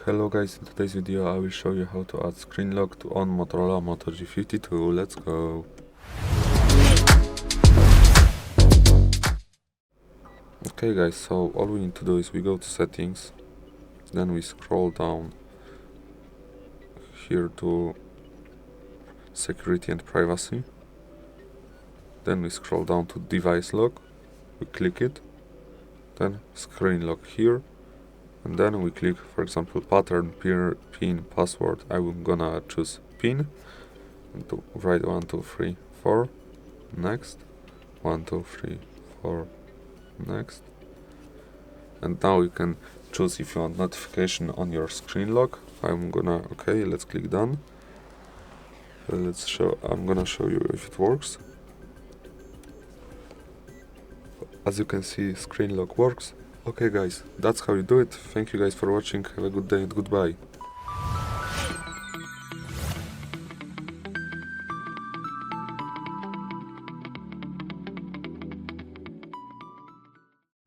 Hello guys, in today's video I will show you how to add screen lock to on Motorola Moto G52. Let's go! Okay guys, so all we need to do is we go to settings, then we scroll down here to security and privacy, then we scroll down to device lock, we click it, then screen lock here, and then we click, for example, pattern, pin, password. I'm gonna choose pin and to write 1 2 3 4, next, 1 2 3 4, next. And now you can choose if you want notification on your screen lock. Okay, let's click done. I'm gonna show you if it works. As you can see, screen lock works. Okay guys, that's how you do it. Thank you guys for watching. Have a good day and goodbye.